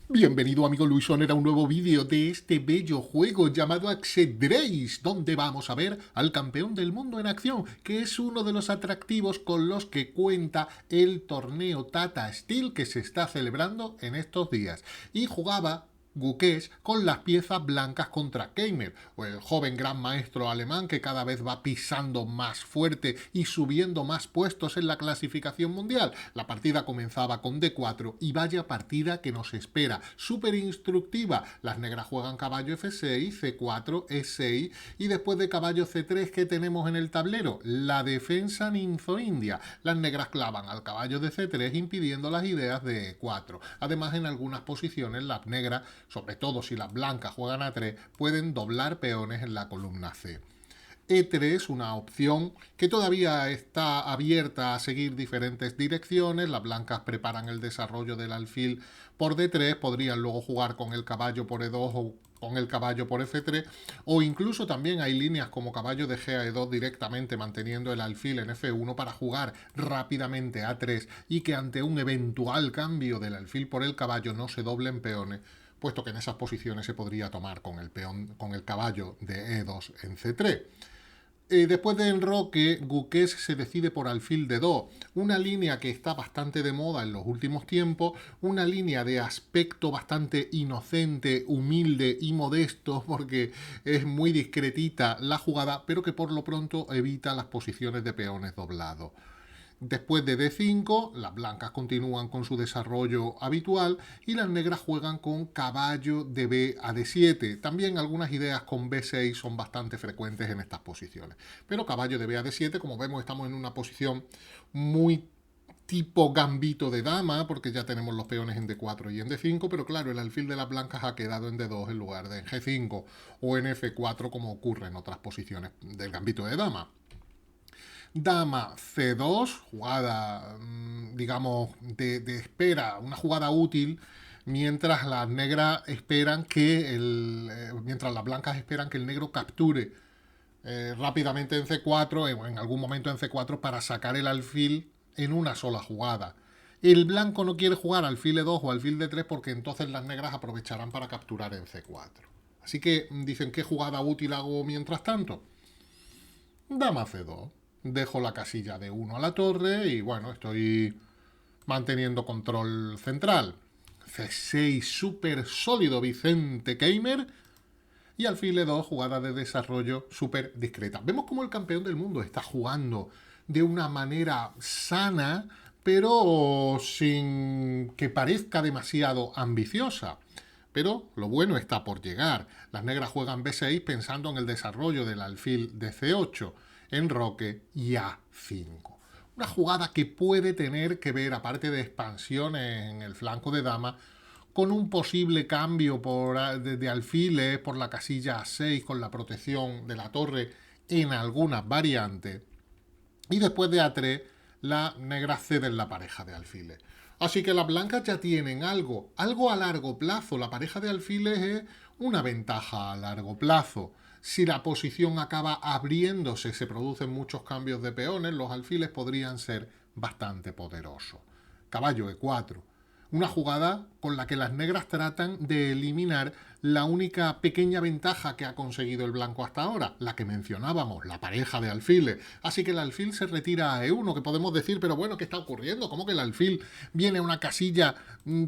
Bienvenido amigo Luisón a un nuevo vídeo de este bello juego llamado Ajedrez, donde vamos a ver al campeón del mundo en acción, que es uno de los atractivos con los que cuenta el torneo Tata Steel que se está celebrando en estos días. Y jugaba Gukesh con las piezas blancas contra Keimer, o el joven gran maestro alemán que cada vez va pisando más fuerte y subiendo más puestos en la clasificación mundial. La partida comenzaba con D4 y vaya partida que nos espera, súper instructiva. Las negras juegan caballo F6, C4, E6 y después de caballo C3 ¿qué tenemos en el tablero? La defensa ninzo-india. Las negras clavan al caballo de C3 impidiendo las ideas de E4. Además, en algunas posiciones las negras, sobre todo si las blancas juegan A3, pueden doblar peones en la columna C. E3, una opción que todavía está abierta a seguir diferentes direcciones. Las blancas preparan el desarrollo del alfil por D3, podrían luego jugar con el caballo por E2 o con el caballo por F3, o incluso también hay líneas como caballo de G a E2 directamente manteniendo el alfil en F1 para jugar rápidamente a A3 y que ante un eventual cambio del alfil por el caballo no se doblen peones, puesto que en esas posiciones se podría tomar con el peón, con el caballo de E2 en C3. Después de enroque, Gukesh se decide por alfil de Do, una línea que está bastante de moda en los últimos tiempos, una línea de aspecto bastante inocente, humilde y modesto, porque es muy discretita la jugada, pero que por lo pronto evita las posiciones de peones doblados. Después de D5, las blancas continúan con su desarrollo habitual y las negras juegan con caballo de B a D7. También algunas ideas con B6 son bastante frecuentes en estas posiciones. Pero caballo de B a D7, como vemos, estamos en una posición muy tipo gambito de dama, porque ya tenemos los peones en D4 y en D5, pero claro, el alfil de las blancas ha quedado en D2 en lugar de en G5 o en F4 como ocurre en otras posiciones del gambito de dama. Dama C2, jugada, digamos, de espera, una jugada útil, mientras las negras esperan que mientras las blancas esperan que el negro capture rápidamente en C4, o en algún momento en C4, para sacar el alfil en una sola jugada. El blanco no quiere jugar alfil E2 o alfil D3 porque entonces las negras aprovecharán para capturar en C4. Así que dicen, ¿qué jugada útil hago mientras tanto? Dama C2. Dejo la casilla de 1 a la torre y bueno, estoy manteniendo control central. C6 súper sólido Vicente Keimer. Y alfil E2, jugada de desarrollo súper discreta. Vemos cómo el campeón del mundo está jugando de una manera sana, pero sin que parezca demasiado ambiciosa. Pero lo bueno está por llegar. Las negras juegan B6 pensando en el desarrollo del alfil de C8, enroque y A5. Una jugada que puede tener que ver, aparte de expansiones en el flanco de dama, con un posible cambio de alfiles por la casilla A6 con la protección de la torre en algunas variantes. Y después de A3, la negra cede en la pareja de alfiles. Así que las blancas ya tienen algo a largo plazo. La pareja de alfiles es una ventaja a largo plazo. Si la posición acaba abriéndose, se producen muchos cambios de peones, los alfiles podrían ser bastante poderosos. Caballo E4. Una jugada con la que las negras tratan de eliminar la única pequeña ventaja que ha conseguido el blanco hasta ahora, la que mencionábamos, la pareja de alfiles. Así que el alfil se retira a E1, que podemos decir, pero bueno, ¿qué está ocurriendo? ¿Cómo que el alfil viene a una casilla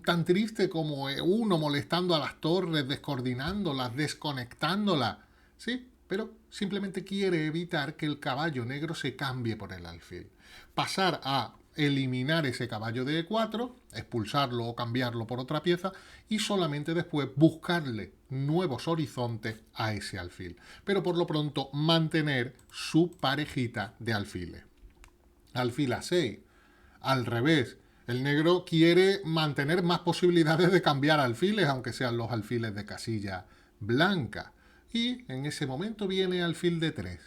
tan triste como E1, molestando a las torres, descoordinándolas, desconectándolas? Sí, pero simplemente quiere evitar que el caballo negro se cambie por el alfil. Pasar a eliminar ese caballo de E4, expulsarlo o cambiarlo por otra pieza y solamente después buscarle nuevos horizontes a ese alfil. Pero por lo pronto mantener su parejita de alfiles. Alfil A6. Al revés, el negro quiere mantener más posibilidades de cambiar alfiles, aunque sean los alfiles de casilla blanca. Y en ese momento viene alfil de 3,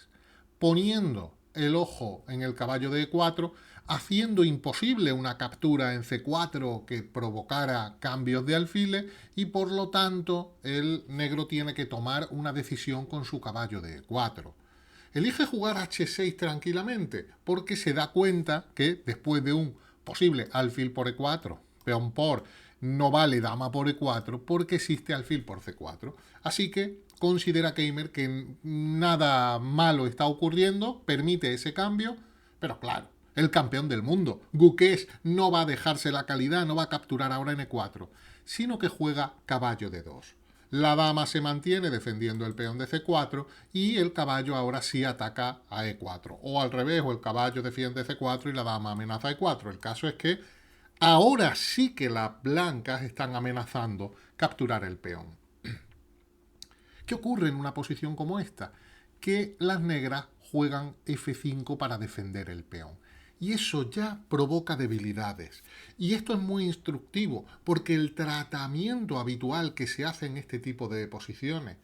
poniendo el ojo en el caballo de E4, haciendo imposible una captura en C4 que provocara cambios de alfiles y por lo tanto el negro tiene que tomar una decisión con su caballo de E4. Elige jugar H6 tranquilamente porque se da cuenta que después de un posible alfil por E4, peón por no vale dama por E4 porque existe alfil por C4. Así que considera Keimer que nada malo está ocurriendo, permite ese cambio, pero claro, el campeón del mundo, Guqués, no va a dejarse la calidad, no va a capturar ahora en E4, sino que juega caballo de 2. La dama se mantiene defendiendo el peón de C4 y el caballo ahora sí ataca a E4. O al revés, o el caballo defiende C4 y la dama amenaza E4. El caso es que ahora sí que las blancas están amenazando capturar el peón. ¿Qué ocurre en una posición como esta? Que las negras juegan F5 para defender el peón. Y eso ya provoca debilidades. Y esto es muy instructivo, porque el tratamiento habitual que se hace en este tipo de posiciones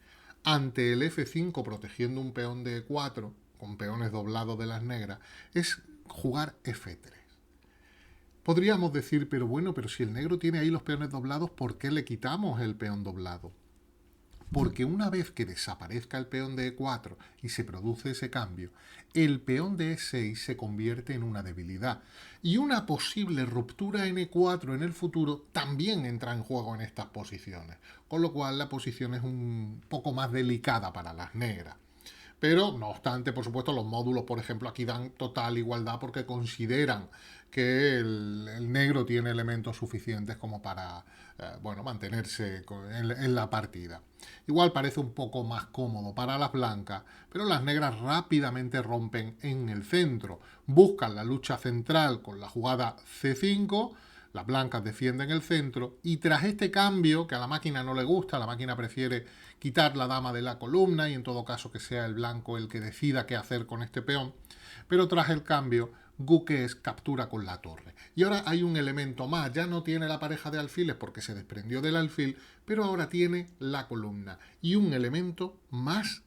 ante el F5 protegiendo un peón de E4, con peones doblados de las negras, es jugar F3. Podríamos decir, pero bueno, pero si el negro tiene ahí los peones doblados, ¿por qué le quitamos el peón doblado? Porque una vez que desaparezca el peón de E4 y se produce ese cambio, el peón de E6 se convierte en una debilidad. Y una posible ruptura en E4 en el futuro también entra en juego en estas posiciones. Con lo cual la posición es un poco más delicada para las negras. Pero, no obstante, por supuesto, los módulos, por ejemplo, aquí dan total igualdad porque consideran que el negro tiene elementos suficientes como para bueno, mantenerse en la partida. Igual parece un poco más cómodo para las blancas, pero las negras rápidamente rompen en el centro. Buscan la lucha central con la jugada C5, las blancas defienden el centro y tras este cambio, que a la máquina no le gusta, la máquina prefiere quitar la dama de la columna y en todo caso que sea el blanco el que decida qué hacer con este peón, pero tras el cambio Guqués captura con la torre. Y ahora hay un elemento más, ya no tiene la pareja de alfiles porque se desprendió del alfil, pero ahora tiene la columna. Y un elemento más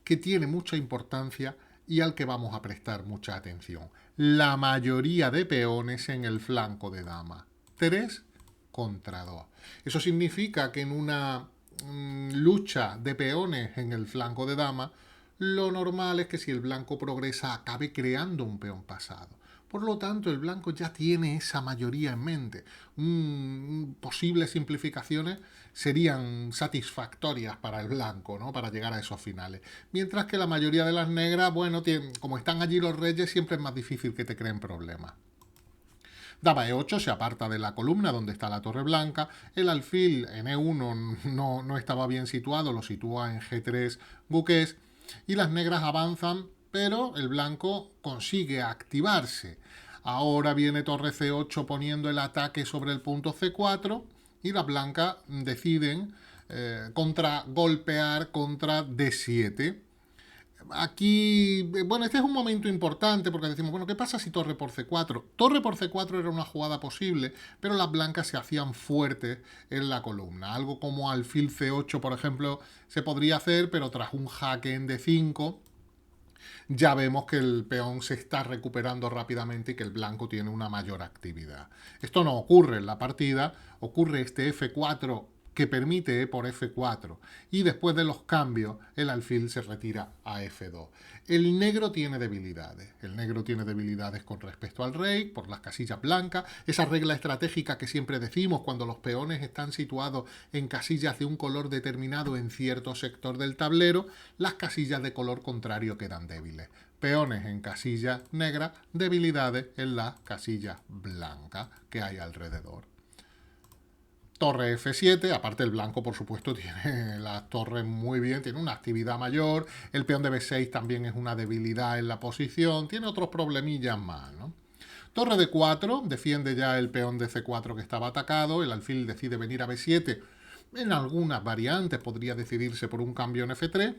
que tiene mucha importancia y al que vamos a prestar mucha atención. La mayoría de peones en el flanco de dama. 3 contra 2. Eso significa que en una lucha de peones en el flanco de dama, lo normal es que si el blanco progresa acabe creando un peón pasado. Por lo tanto, el blanco ya tiene esa mayoría en mente. Posibles simplificaciones serían satisfactorias para el blanco, ¿no? Para llegar a esos finales. Mientras que la mayoría de las negras, bueno, como están allí los reyes, siempre es más difícil que te creen problemas. Dama E8 se aparta de la columna donde está la torre blanca. El alfil en E1 no estaba bien situado, lo sitúa en G3 Guqués. Y las negras avanzan, pero el blanco consigue activarse. Ahora viene torre C8 poniendo el ataque sobre el punto C4 y las blancas deciden golpear contra D7. Aquí, bueno, este es un momento importante porque decimos, bueno, ¿qué pasa si torre por C4? Torre por C4 era una jugada posible, pero las blancas se hacían fuertes en la columna. Algo como alfil C8, por ejemplo, se podría hacer, pero tras un jaque en D5, ya vemos que el peón se está recuperando rápidamente y que el blanco tiene una mayor actividad. Esto no ocurre en la partida, ocurre este F4 que permite E por F4 y después de los cambios el alfil se retira a F2. El negro tiene debilidades. El negro tiene debilidades con respecto al rey por las casillas blancas. Esa regla estratégica que siempre decimos cuando los peones están situados en casillas de un color determinado en cierto sector del tablero, las casillas de color contrario quedan débiles. Peones en casillas negras, debilidades en las casillas blancas que hay alrededor. Torre F7, aparte el blanco por supuesto tiene las torres muy bien, tiene una actividad mayor, el peón de B6 también es una debilidad en la posición, tiene otros problemillas más, ¿no? Torre D4, defiende ya el peón de C4 que estaba atacado, el alfil decide venir a B7, en algunas variantes podría decidirse por un cambio en F3,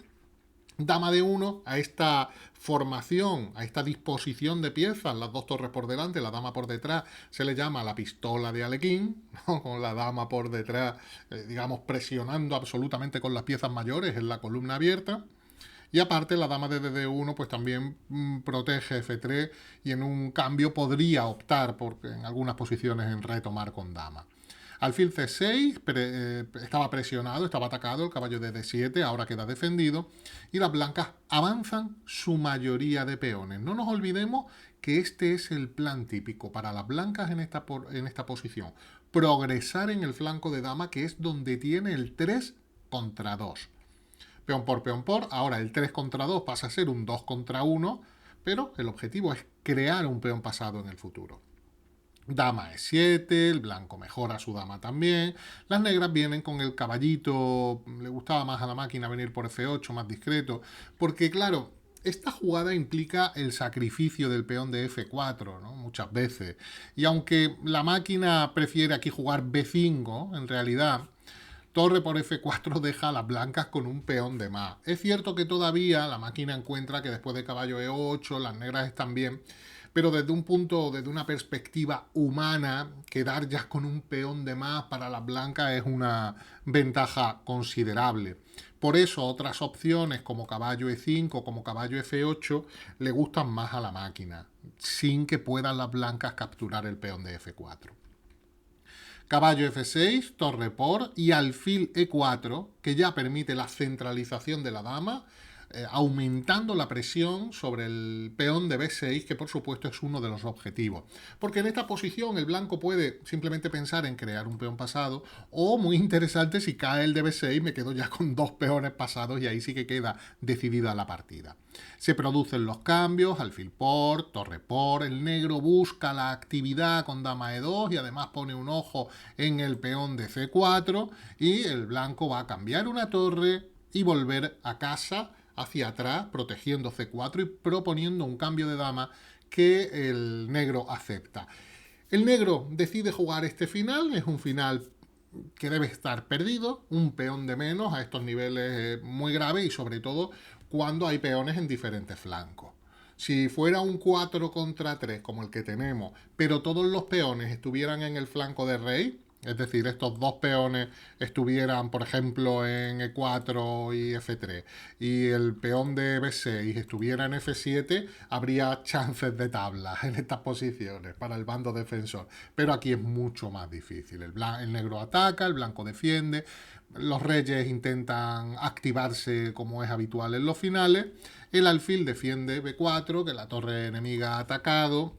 Dama de 1, a esta formación, a esta disposición de piezas, las dos torres por delante, la dama por detrás, se le llama la pistola de Alekhine, ¿no? Con la dama por detrás, digamos, presionando absolutamente con las piezas mayores en la columna abierta. Y aparte la dama de DD1 pues también protege F3 y en un cambio podría optar por, en algunas posiciones en retomar con dama. Alfil C6 estaba presionado, estaba atacado, el caballo de D7 ahora queda defendido y las blancas avanzan su mayoría de peones. No nos olvidemos que este es el plan típico para las blancas en esta posición. progresar en el flanco de dama, que es donde tiene el 3 contra 2. Peón por, ahora el 3 contra 2 pasa a ser un 2 contra 1, pero el objetivo es crear un peón pasado en el futuro. Dama E7, el blanco mejora su dama también. Las negras vienen con el caballito, le gustaba más a la máquina venir por F8, más discreto, porque claro, esta jugada implica el sacrificio del peón de F4, ¿no? Muchas veces. Y aunque la máquina prefiere aquí jugar B5, en realidad, torre por F4 deja a las blancas con un peón de más. Es cierto que todavía la máquina encuentra que después de caballo E8 las negras están bien, pero desde una perspectiva humana, quedar ya con un peón de más para las blancas es una ventaja considerable. Por eso otras opciones como caballo E5, como caballo F8, le gustan más a la máquina, sin que puedan las blancas capturar el peón de F4. Caballo F6, torre por y alfil E4, que ya permite la centralización de la dama, aumentando la presión sobre el peón de B6, que por supuesto es uno de los objetivos. Porque en esta posición el blanco puede simplemente pensar en crear un peón pasado, o muy interesante, si cae el de B6 me quedo ya con dos peones pasados y ahí sí que queda decidida la partida. Se producen los cambios, alfil por, torre por, el negro busca la actividad con dama E2 y además pone un ojo en el peón de C4 y el blanco va a cambiar una torre y volver a casa hacia atrás, protegiendo C4 y proponiendo un cambio de dama que el negro acepta. El negro decide jugar este final, es un final que debe estar perdido, un peón de menos a estos niveles muy grave y sobre todo cuando hay peones en diferentes flancos. Si fuera un 4 contra 3 como el que tenemos, pero todos los peones estuvieran en el flanco de rey, es decir, estos dos peones estuvieran, por ejemplo, en E4 y F3, y el peón de B6 estuviera en F7, habría chances de tabla en estas posiciones para el bando defensor. Pero aquí es mucho más difícil. El negro ataca, el blanco defiende, los reyes intentan activarse como es habitual en los finales, el alfil defiende B4, que la torre enemiga ha atacado.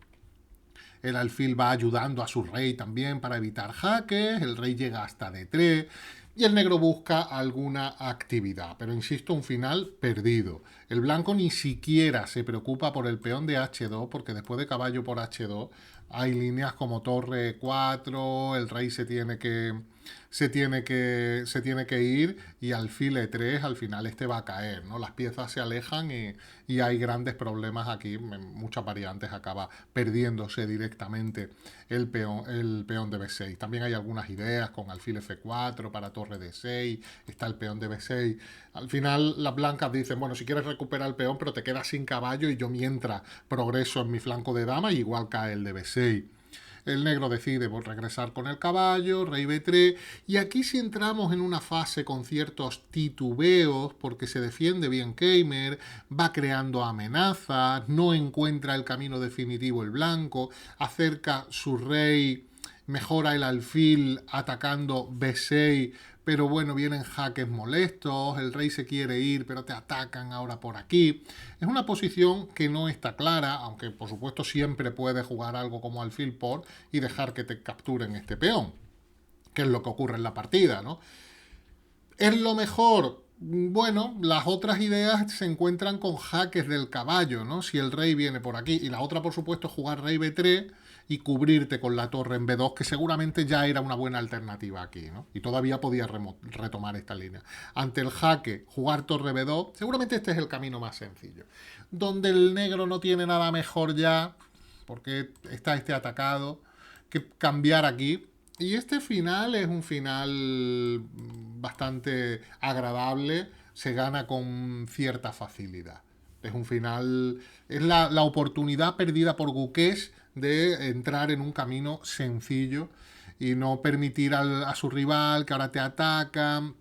El alfil va ayudando a su rey también para evitar jaques, el rey llega hasta D3 y el negro busca alguna actividad. Pero insisto, un final perdido. El blanco ni siquiera se preocupa por el peón de H2 porque después de caballo por H2 hay líneas como torre 4, el rey se tiene que ir y alfil E3 al final este va a caer, ¿no? Las piezas se alejan y hay grandes problemas aquí, en muchas variantes acaba perdiéndose directamente el peón de B6. También hay algunas ideas con alfil F4 para torre D6, está el peón de B6. Al final las blancas dicen, bueno, si quieres recuperar el peón pero te quedas sin caballo y yo mientras progreso en mi flanco de dama y igual cae el de B6. El negro decide regresar con el caballo, rey B3, y aquí sí entramos en una fase con ciertos titubeos, porque se defiende bien Keimer, va creando amenazas, no encuentra el camino definitivo el blanco, acerca su rey, mejora el alfil atacando B6, pero bueno, vienen jaques molestos, el rey se quiere ir, pero te atacan ahora por aquí. Es una posición que no está clara, aunque por supuesto siempre puedes jugar algo como alfil por y dejar que te capturen este peón, que es lo que ocurre en la partida, ¿no? ¿Es lo mejor? Bueno, las otras ideas se encuentran con jaques del caballo, ¿no? Si el rey viene por aquí. Y la otra, por supuesto, es jugar rey B3 y cubrirte con la torre en B2, que seguramente ya era una buena alternativa aquí, ¿no? Y todavía podía retomar esta línea. Ante el jaque, jugar torre B2, seguramente este es el camino más sencillo. Donde el negro no tiene nada mejor ya, porque está este atacado, que cambiar aquí. Y este final es un final bastante agradable, se gana con cierta facilidad. Es un final, es la oportunidad perdida por Guqués de entrar en un camino sencillo y no permitir a su rival que ahora te ataca,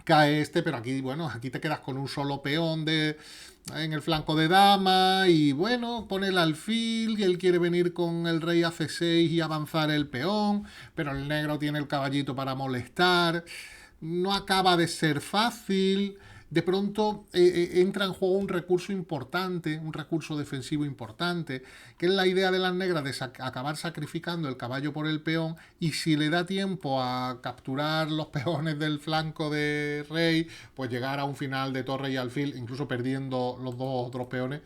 cae este, pero aquí, bueno, aquí te quedas con un solo peón en el flanco de dama y bueno, pone el alfil y él quiere venir con el rey a C6 y avanzar el peón, pero el negro tiene el caballito para molestar, no acaba de ser fácil. de pronto entra en juego un recurso importante, un recurso defensivo importante, que es la idea de las negras de acabar sacrificando el caballo por el peón, y si le da tiempo a capturar los peones del flanco de rey, pues llegar a un final de torre y alfil, incluso perdiendo los dos otros peones.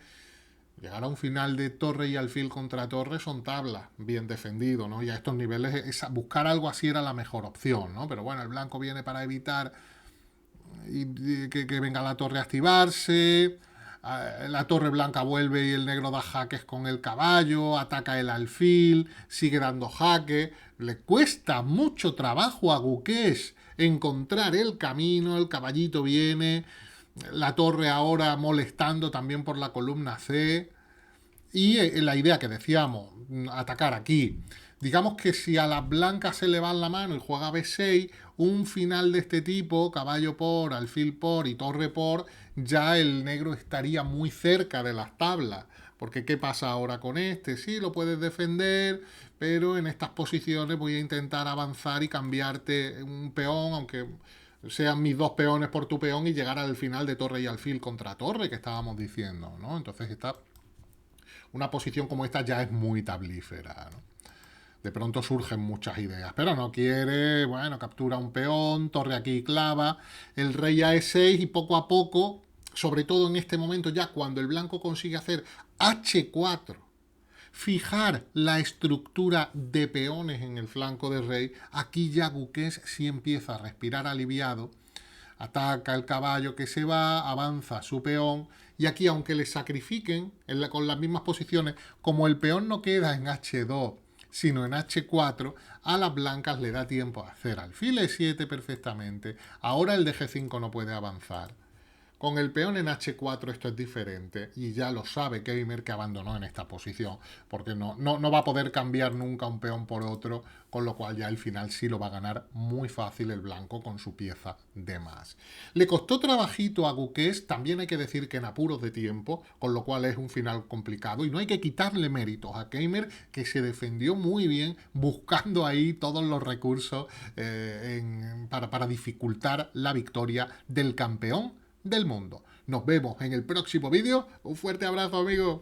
Llegar a un final de torre y alfil contra torre son tablas, bien defendido, ¿no? Y a estos niveles buscar algo así era la mejor opción, ¿no? Pero bueno, el blanco viene para evitar que venga la torre a activarse. La torre blanca vuelve y el negro da jaques con el caballo, ataca el alfil, sigue dando jaque. Le cuesta mucho trabajo a Guqués encontrar el camino, el caballito viene, la torre ahora molestando también por la columna C. Y la idea que decíamos, atacar aquí. Digamos que si a las blancas se le va la mano y juega B6, un final de este tipo, caballo por, alfil por y torre por, ya el negro estaría muy cerca de las tablas. Porque ¿qué pasa ahora con este? Sí, lo puedes defender, pero en estas posiciones voy a intentar avanzar y cambiarte un peón, aunque sean mis dos peones por tu peón, y llegar al final de torre y alfil contra torre que estábamos diciendo, ¿no? Entonces una posición como esta ya es muy tablífera, ¿no? De pronto surgen muchas ideas, pero no quiere, bueno, captura un peón, torre aquí clava, el rey a E6 y poco a poco, sobre todo en este momento ya cuando el blanco consigue hacer H4, fijar la estructura de peones en el flanco del rey, aquí ya Guqués sí empieza a respirar aliviado, ataca el caballo que se va, avanza su peón, y aquí aunque le sacrifiquen con las mismas posiciones, como el peón no queda en H2, sino en H4, a las blancas le da tiempo a hacer alfil E7 perfectamente. Ahora el de G5 no puede avanzar. Con el peón en H4 esto es diferente y ya lo sabe Keimer, que abandonó en esta posición, porque no va a poder cambiar nunca un peón por otro, con lo cual ya al final sí lo va a ganar muy fácil el blanco con su pieza de más. Le costó trabajito a Guqués, también hay que decir que en apuros de tiempo, con lo cual es un final complicado y no hay que quitarle méritos a Keimer, que se defendió muy bien buscando ahí todos los recursos para dificultar la victoria del campeón del mundo. Nos vemos en el próximo vídeo. Un fuerte abrazo, amigos.